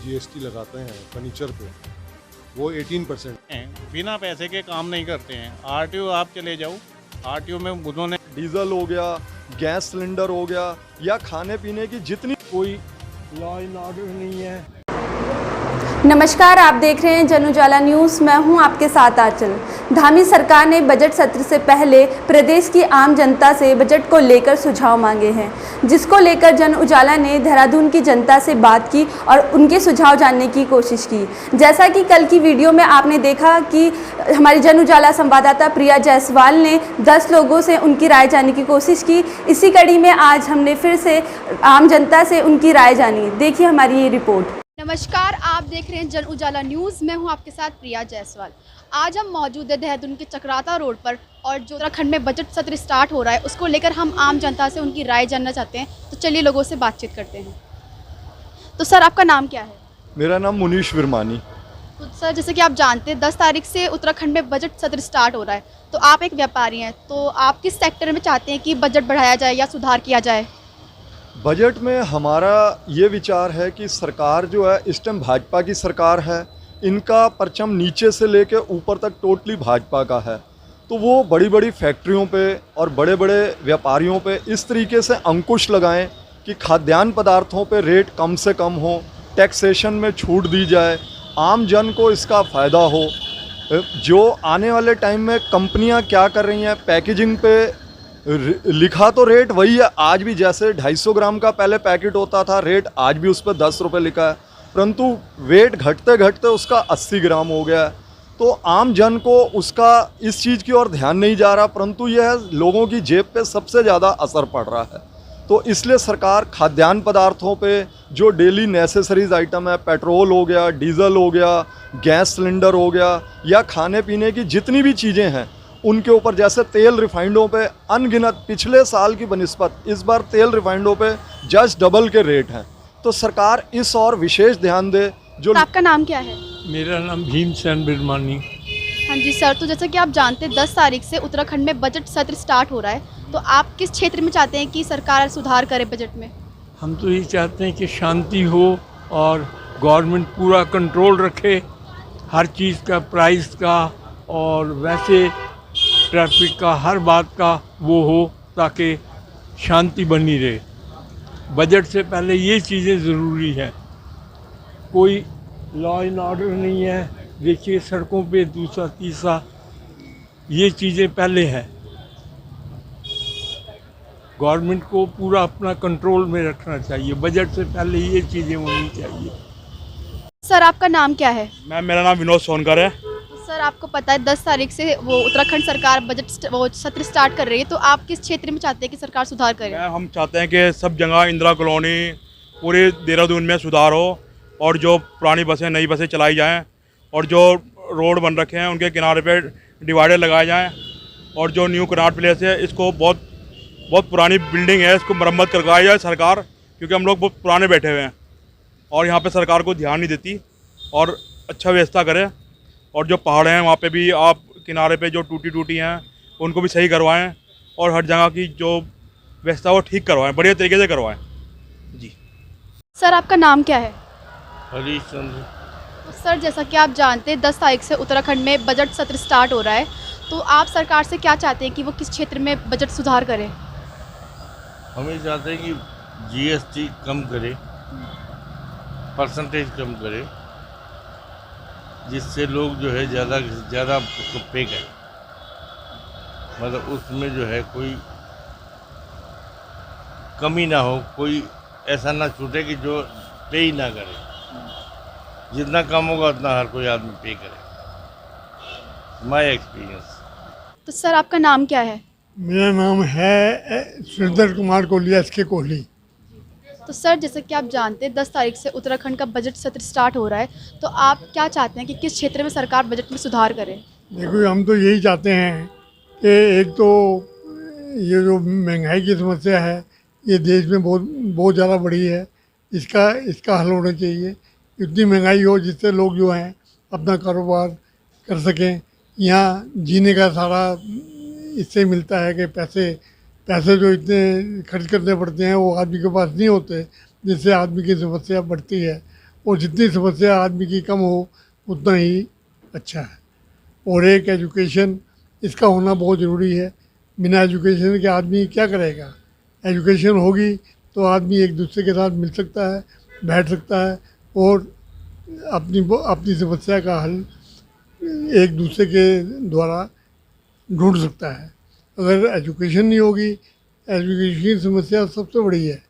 GST लगाते हैं furniture पे, वो 18% हैं, बिना पैसे के काम नहीं करते हैं। आरटीओ आप चले जाओ, आरटीओ में उन्होंने डीजल हो गया, गैस सिलेंडर हो गया, या खाने पीने की जितनी कोई लॉ एंड ऑर्डर नहीं है। नमस्कार, आप देख रहे हैं जन उजाला न्यूज़। मैं हूं आपके साथ आंचल। धामी सरकार ने बजट सत्र से पहले प्रदेश की आम जनता से बजट को लेकर सुझाव मांगे हैं, जिसको लेकर जन उजाला ने देहरादून की जनता से बात की और उनके सुझाव जानने की कोशिश की। जैसा कि कल की वीडियो में आपने देखा कि हमारी जन उजाला संवाददाता प्रिया जायसवाल ने 10 लोगों से उनकी राय जानने की कोशिश की। इसी कड़ी में आज हमने फिर से आम जनता से उनकी राय जानी। देखिए हमारी ये रिपोर्ट। नमस्कार, आप देख रहे हैं जन उजाला न्यूज़। मैं हूं आपके साथ प्रिया जायसवाल। आज हम मौजूद है देहरादून के चक्राता रोड पर, और जो उत्तराखंड में बजट सत्र स्टार्ट हो रहा है उसको लेकर हम आम जनता से उनकी राय जानना चाहते हैं। तो चलिए लोगों से बातचीत करते हैं। तो सर, आपका नाम क्या है? मेरा नाम मुनीश विरमानी। तो सर, जैसे कि आप जानते हैं 10 तारीख से उत्तराखंड में बजट सत्र स्टार्ट हो रहा है, तो आप एक व्यापारी हैं, तो आप किस सेक्टर में चाहते हैं कि बजट बढ़ाया जाए या सुधार किया जाए? बजट में हमारा ये विचार है कि सरकार जो है इस टाइम भाजपा की सरकार है, इनका परचम नीचे से लेकर ऊपर तक टोटली भाजपा का है। तो वो बड़ी बड़ी फैक्ट्रियों पे और बड़े बड़े व्यापारियों पे इस तरीके से अंकुश लगाएं कि खाद्यान्न पदार्थों पे रेट कम से कम हो, टैक्सेशन में छूट दी जाए, आम जन को इसका फ़ायदा हो। जो आने वाले टाइम में कंपनियां क्या कर रही हैं, पैकेजिंग पे लिखा तो रेट वही है आज भी, जैसे 250 ग्राम का पहले पैकेट होता था, रेट आज भी उस पर 10 रुपये लिखा है, परंतु वेट घटते घटते उसका 80 ग्राम हो गया है। तो आम जन को उसका इस चीज़ की ओर ध्यान नहीं जा रहा, परंतु यह लोगों की जेब पे सबसे ज़्यादा असर पड़ रहा है। तो इसलिए सरकार खाद्यान्न पदार्थों पे जो डेली नेसेसरीज आइटम है, पेट्रोल हो गया, डीजल हो गया, गैस सिलेंडर हो गया, या खाने पीने की जितनी भी चीज़ें हैं उनके ऊपर, जैसे तेल रिफाइंडों पे अनगिनत पिछले साल की बनिस्बत इस बार तेल रिफाइंडों पे जस्ट डबल के रेट हैं। तो सरकार इस और विशेष ध्यान दे। जो आपका नाम क्या है? मेरा नाम भीमसेन बिरमानी। हाँ जी सर, तो जैसा कि आप जानते हैं 10 तारीख से उत्तराखंड में बजट सत्र स्टार्ट हो रहा है, तो आप किस क्षेत्र में चाहते हैं कि सरकार सुधार करे बजट में? हम तो ये चाहते हैं कि शांति हो और गवर्नमेंट पूरा कंट्रोल रखे हर चीज़ का, प्राइस का और वैसे ट्रैफिक का, हर बात का वो हो, ताकि शांति बनी रहे। बजट से पहले ये चीज़ें ज़रूरी है। कोई लॉ एंड ऑर्डर नहीं है, देखिए सड़कों पे दूसरा तीसरा, ये चीज़ें पहले हैं। गवर्नमेंट को पूरा अपना कंट्रोल में रखना चाहिए, बजट से पहले ये चीज़ें होनी चाहिए। सर, आपका नाम क्या है? मेरा नाम विनोद सोनकर है। सर, आपको पता है 10 तारीख से वो उत्तराखंड सरकार बजट सत्र स्टार्ट कर रही है, तो आप किस क्षेत्र में चाहते हैं कि सरकार सुधार करे? हम चाहते हैं कि सब जगह इंदिरा कॉलोनी पूरे देहरादून में सुधार हो, और जो पुरानी बसें नई बसें चलाई जाएं, और जो रोड बन रखे हैं उनके किनारे पे डिवाइडर लगाए जाएं, और जो न्यू कनाट प्लेस है इसको बहुत पुरानी बिल्डिंग है, इसको मरम्मत करवाई जाए सरकार, क्योंकि हम लोग बहुत पुराने बैठे हुए हैं और यहाँ पे सरकार को ध्यान नहीं देती, और अच्छा व्यवस्था करे। और जो पहाड़ हैं वहाँ पे भी आप किनारे पे जो टूटी हैं उनको भी सही करवाएं, और हर जगह की जो व्यवस्था वो ठीक करवाएं, बढ़िया तरीके से करवाएं जी। सर, आपका नाम क्या है? हरीश चंद्र। तो सर, जैसा कि आप जानते हैं 10 तारीख से उत्तराखंड में बजट सत्र स्टार्ट हो रहा है, तो आप सरकार से क्या चाहते हैं कि वो किस क्षेत्र में बजट सुधार करे? हम ये चाहते हैं कि जीएसटी कम करे, परसेंटेज कम करे, जिससे लोग जो है ज़्यादा से ज़्यादा उसको पे करें, मतलब उसमें जो है कोई कमी ना हो, कोई ऐसा ना छूटे कि जो पे ही ना करे। जितना कम होगा उतना हर कोई आदमी पे करे, माय एक्सपीरियंस। तो सर, आपका नाम क्या है? मेरा नाम है सुरेंद्र कुमार कोहली, SK कोहली। तो सर, जैसे कि आप जानते हैं 10 तारीख से उत्तराखंड का बजट सत्र स्टार्ट हो रहा है, तो आप क्या चाहते हैं कि किस क्षेत्र में सरकार बजट में सुधार करे? देखो, हम तो यही चाहते हैं कि एक तो ये जो महंगाई की समस्या है ये देश में बहुत ज़्यादा बढ़ी है, इसका हल होना चाहिए। इतनी महंगाई हो जिससे लोग जो हैं अपना कारोबार कर सकें। यहाँ जीने का सारा इससे मिलता है कि पैसे जो इतने खर्च करने पड़ते हैं वो आदमी के पास नहीं होते, जिससे आदमी की समस्या बढ़ती है। और जितनी समस्या आदमी की कम हो उतना ही अच्छा है। और एक एजुकेशन इसका होना बहुत ज़रूरी है। बिना एजुकेशन के आदमी क्या करेगा? एजुकेशन होगी तो आदमी एक दूसरे के साथ मिल सकता है, बैठ सकता है और अपनी समस्या का हल एक दूसरे के द्वारा ढूंढ सकता है। अगर एजुकेशन नहीं होगी, एजुकेशन की समस्या सबसे बड़ी है।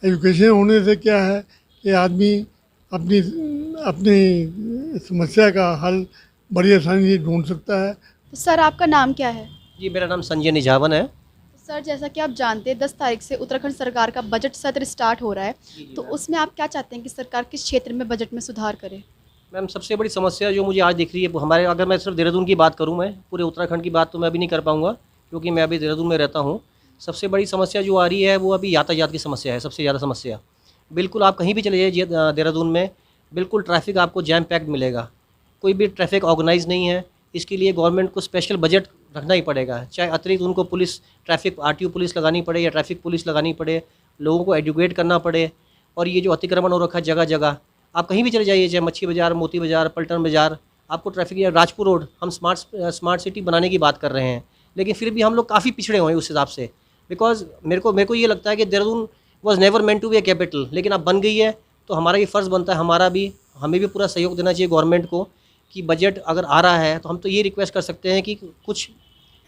एजुकेशन होने से क्या है कि आदमी अपनी अपनी समस्या का हल बड़ी आसानी से ढूंढ सकता है। तो सर आपका नाम क्या है? जी, मेरा नाम संजय निझावन है। सर जैसा कि आप जानते हैं 10 तारीख से उत्तराखंड सरकार का बजट सत्र स्टार्ट हो रहा है, तो उसमें आप क्या चाहते हैं कि सरकार किस क्षेत्र में बजट में सुधार करे? मैम, सबसे बड़ी समस्या जो मुझे आज दिख रही है हमारे, अगर मैं सिर्फ देहरादून की बात करूं, मैं पूरे उत्तराखंड की बात तो मैं अभी नहीं कर पाऊंगा क्योंकि मैं अभी देहरादून में रहता हूं। सबसे बड़ी समस्या जो आ रही है वो अभी यातायात की समस्या है। सबसे ज़्यादा समस्या बिल्कुल, आप कहीं भी चले जाइए देहरादून में, बिल्कुल ट्रैफिक आपको जैम पैक्ड मिलेगा। कोई भी ट्रैफिक ऑर्गेनाइज नहीं है। इसके लिए गवर्नमेंट को स्पेशल बजट रखना ही पड़ेगा, चाहे अतिरिक्त उनको पुलिस, ट्रैफिक आरटीओ पुलिस लगानी पड़े या ट्रैफिक पुलिस लगानी पड़े, लोगों को एजुकेट करना पड़े। और ये जो अतिक्रमण हो रखा है जगह जगह, आप कहीं भी चले जाइए, चाहे मच्छी बाज़ार, मोती बाज़ार, पलटन बाज़ार, आपको ट्रैफिक, या राजपुर रोड, हम स्मार्ट सिटी बनाने की बात कर रहे हैं, लेकिन फिर भी हम लोग काफ़ी पिछड़े हुए हैं उस हिसाब से। बिकॉज मेरे को ये लगता है कि Dehradun was never meant to be a capital, लेकिन अब बन गई है तो हमारा ये फ़र्ज़ बनता है, हमें भी पूरा सहयोग देना चाहिए गवर्नमेंट को कि बजट अगर आ रहा है तो हम तो ये रिक्वेस्ट कर सकते हैं कि कुछ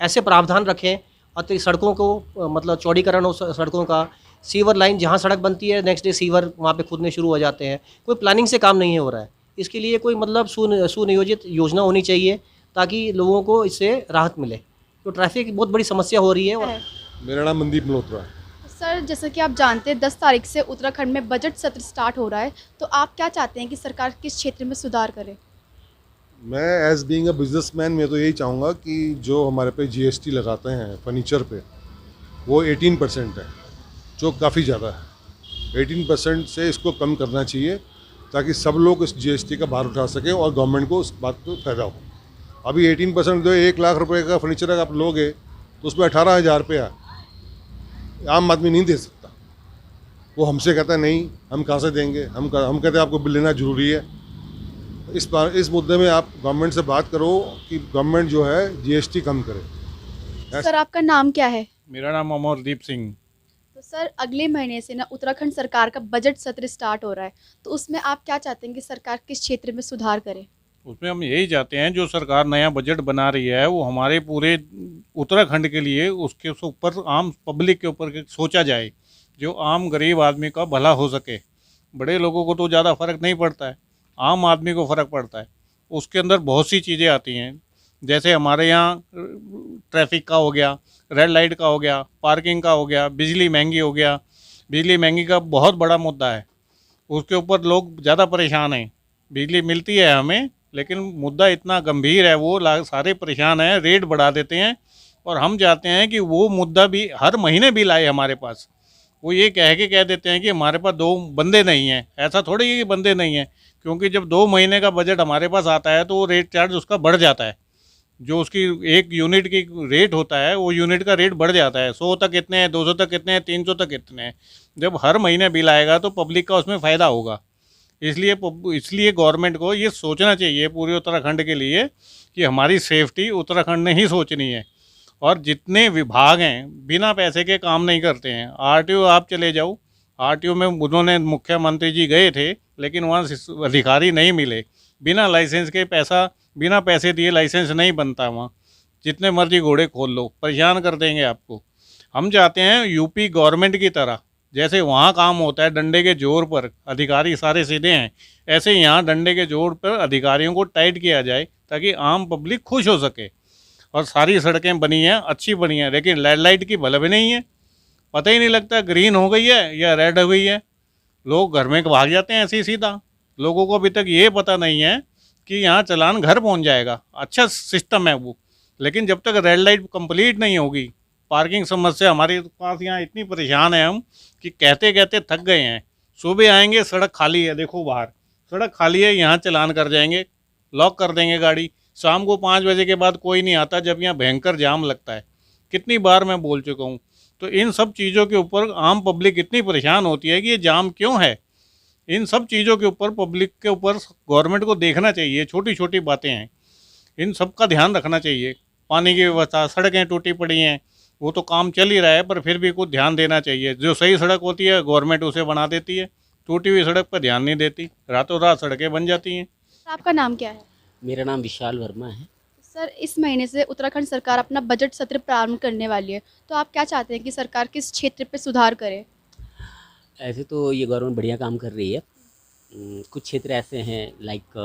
ऐसे प्रावधान रखें, अतिरिक्त सड़कों को मतलब चौड़ीकरण हो सड़कों का, सीवर लाइन जहाँ सड़क बनती है नेक्स्ट डे सीवर वहाँ पे खुदने शुरू हो जाते हैं। कोई प्लानिंग से काम नहीं हो रहा है। इसके लिए कोई मतलब सुनियोजित योजना होनी चाहिए ताकि लोगों को इससे राहत मिले। तो ट्रैफिक बहुत बड़ी समस्या हो रही है। मेरा नाम मनदीप मल्होत्रा है। सर जैसा कि आप जानते हैं 10 तारीख से उत्तराखंड में बजट सत्र स्टार्ट हो रहा है, तो आप क्या चाहते हैं कि सरकार किस क्षेत्र में सुधार करे? मैं एज बीइंग अ बिजनेसमैन मैं तो यही चाहूँगा कि जो हमारे पे जीएसटी लगाते हैं फर्नीचर पे, वो 18% है, जो काफ़ी ज़्यादा है। 18% से इसको कम करना चाहिए ताकि सब लोग इस जीएसटी का भार उठा सकें और गवर्नमेंट को उस बात को फ़ायदा हो। अभी 18% जो 1 लाख रुपए का फर्नीचर अगर आप लोगे तो उसमें 18,000 रुपया आम आदमी नहीं दे सकता। वो हमसे कहता है नहीं, हम कहाँ से देंगे, हम कहते हैं आपको बिल लेना ज़रूरी है। इस मुद्दे में आप गवर्नमेंट से बात करो कि गवर्नमेंट जो है जीएसटी कम करे। सर आपका नाम क्या है? मेरा नाम अमरदीप सिंह। तो सर अगले महीने से ना उत्तराखंड सरकार का बजट सत्र स्टार्ट हो रहा है, तो उसमें आप क्या चाहते हैं कि सरकार किस क्षेत्र में सुधार करे? उसमें हम यही चाहते हैं जो सरकार नया बजट बना रही है वो हमारे पूरे उत्तराखंड के लिए उसके ऊपर आम पब्लिक के ऊपर सोचा जाए, जो आम गरीब आदमी का भला हो सके। बड़े लोगों को तो ज़्यादा फ़र्क नहीं पड़ता है, आम आदमी को फ़र्क पड़ता है। उसके अंदर बहुत सी चीज़ें आती हैं, जैसे हमारे यहाँ ट्रैफिक का हो गया, रेड लाइट का हो गया, पार्किंग का हो गया, बिजली महंगी हो गया। बिजली महंगी का बहुत बड़ा मुद्दा है, उसके ऊपर लोग ज़्यादा परेशान हैं। बिजली मिलती है हमें, लेकिन मुद्दा इतना गंभीर है, वो सारे परेशान हैं, रेट बढ़ा देते हैं। और हम चाहते हैं कि वो मुद्दा भी हर महीने बिल आए हमारे पास। वो ये कह देते हैं कि हमारे पास 2 बंदे नहीं हैं। ऐसा थोड़ी है कि बंदे नहीं हैं, क्योंकि जब 2 महीने का बजट हमारे पास आता है तो वो रेट चार्ज उसका बढ़ जाता है। जो उसकी 1 यूनिट की रेट होता है वो यूनिट का रेट बढ़ जाता है। 100 तक कितने हैं, 200 तक कितने हैं, 300 तक कितने हैं। जब हर महीने बिल आएगा तो पब्लिक का उसमें फ़ायदा होगा। इसलिए गवर्नमेंट को ये सोचना चाहिए पूरे उत्तराखंड के लिए कि हमारी सेफ्टी उत्तराखंड ने ही सोचनी है। और जितने विभाग हैं बिना पैसे के काम नहीं करते हैं। आरटीओ आप चले जाओ, आरटीओ में उन्होंने मुख्यमंत्री जी गए थे, लेकिन वहाँ अधिकारी नहीं मिले। बिना लाइसेंस के बिना पैसे दिए लाइसेंस नहीं बनता वहाँ। जितने मर्जी घोड़े खोल लो, परेशान कर देंगे आपको। हम चाहते हैं यूपी गवर्नमेंट की तरह, जैसे वहाँ काम होता है डंडे के जोर पर, अधिकारी सारे सीधे हैं, ऐसे यहाँ डंडे के जोर पर अधिकारियों को टाइट किया जाए ताकि आम पब्लिक खुश हो सके। और सारी सड़कें बनी हैं, अच्छी बनी हैं, लेकिन रेड लाइट की बल्ब नहीं है। पता ही नहीं लगता ग्रीन हो गई है या रेड हो गई है। लोग घर में भाग जाते हैं ऐसे ही सीधा। लोगों को अभी तक ये पता नहीं है कि यहाँ चालान घर पहुँच जाएगा। अच्छा सिस्टम है वो, लेकिन जब तक रेड लाइट कंप्लीट नहीं होगी, पार्किंग समस्या हमारे पास यहाँ इतनी परेशान है हम कि कहते कहते थक गए हैं। सुबह आएंगे सड़क खाली है, देखो बाहर सड़क खाली है, यहाँ चालान कर जाएंगे, लॉक कर देंगे गाड़ी। शाम को 5 बजे के बाद कोई नहीं आता, जब यहाँ भयंकर जाम लगता है। कितनी बार मैं बोल चुका हूँ। तो इन सब चीज़ों के ऊपर आम पब्लिक इतनी परेशान होती है कि ये जाम क्यों है। इन सब चीज़ों के ऊपर पब्लिक के ऊपर गवर्नमेंट को देखना चाहिए। छोटी छोटी बातें हैं, इन सब का ध्यान रखना चाहिए। पानी की व्यवस्था, सड़कें टूटी पड़ी हैं, वो तो काम चल ही रहा है, पर फिर भी कुछ ध्यान देना चाहिए। जो सही सड़क होती है गवर्नमेंट उसे बना देती है, टूटी हुई सड़क पर ध्यान नहीं देती, रातों रात सड़कें बन जाती हैं। आपका नाम क्या है? मेरा नाम विशाल वर्मा है। सर, इस महीने से उत्तराखंड सरकार अपना बजट सत्र प्रारंभ करने वाली है, तो आप क्या चाहते हैं कि सरकार किस क्षेत्र पे सुधार करे? ऐसे तो ये गवर्नमेंट बढ़िया काम कर रही है। कुछ क्षेत्र ऐसे हैं लाइक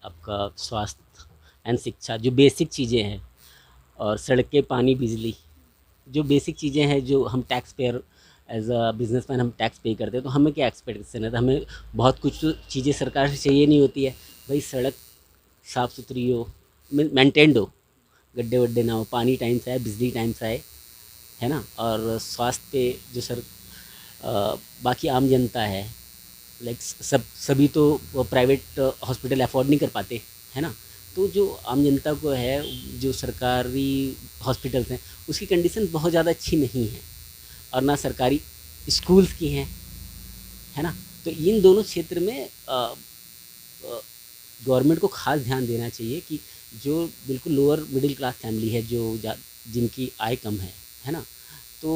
आपका स्वास्थ्य एंड शिक्षा, जो बेसिक चीज़ें हैं, और सड़कें, पानी, बिजली, जो बेसिक चीज़ें हैं, जो हम tax payer as a businessman हम टैक्स पे करते हैं। तो हमें क्या एक्सपेक्टेशन है? तो हमें बहुत कुछ चीज़ें सरकार से चाहिए नहीं होती है। भाई सड़क साफ़ सुथरी हो, मेंटेन्ड हो, गड्ढे वड्ढे ना हो, पानी टाइम से आए, बिजली टाइम से आए, है ना। और स्वास्थ्य पे जो बाकी आम जनता है, लाइक सभी तो प्राइवेट हॉस्पिटल अफोर्ड नहीं कर पाते, है ना। तो जो आम जनता को है, जो सरकारी हॉस्पिटल्स हैं, उसकी कंडीशन बहुत ज़्यादा अच्छी नहीं है, और ना सरकारी स्कूल्स की हैं, है ना। तो इन दोनों क्षेत्र में गवर्नमेंट को खास ध्यान देना चाहिए कि जो बिल्कुल लोअर मिडिल क्लास फैमिली है, जो जिनकी आय कम है ना, तो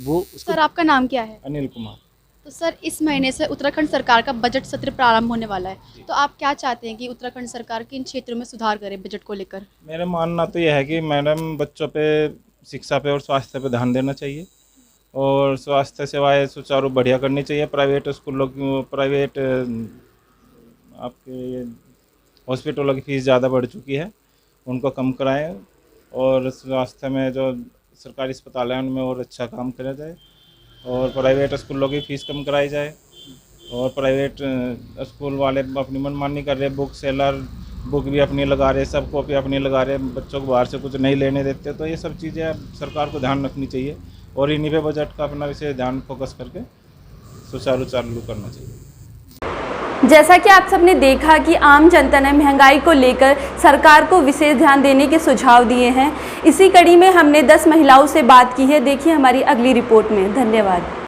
वो उसको। सर, आपका नाम क्या है? अनिल कुमार। तो सर, इस महीने से उत्तराखंड सरकार का बजट सत्र प्रारंभ होने वाला है, तो आप क्या चाहते हैं कि उत्तराखंड सरकार किन क्षेत्रों में सुधार करे बजट को लेकर? मेरा मानना तो यह है कि मैडम बच्चों पे, शिक्षा पे और स्वास्थ्य पे ध्यान देना चाहिए, और स्वास्थ्य सेवाएं सुचारू बढ़िया करनी चाहिए। प्राइवेट स्कूलों की, प्राइवेट आपके हॉस्पिटलों की फ़ीस ज़्यादा बढ़ चुकी है, उनको कम कराएं, और स्वास्थ्य में जो सरकारी अस्पताल हैं उनमें और अच्छा काम करा जाए, और प्राइवेट स्कूलों की फ़ीस कम कराई जाए। और प्राइवेट स्कूल वाले अपनी मनमानी कर रहे, बुक सेलर बुक भी अपनी लगा रहे, सब कॉपी अपनी लगा रहे, बच्चों को बाहर से कुछ नहीं लेने देते। तो ये सब चीज़ें सरकार को ध्यान रखनी चाहिए, और इन्हीं पे बजट का अपना विशेष ध्यान फोकस करके सुचारू चालू करना चाहिए। जैसा कि आप सबने देखा कि आम जनता ने महंगाई को लेकर सरकार को विशेष ध्यान देने के सुझाव दिए हैं। इसी कड़ी में हमने 10 महिलाओं से बात की है। देखिए हमारी अगली रिपोर्ट में। धन्यवाद।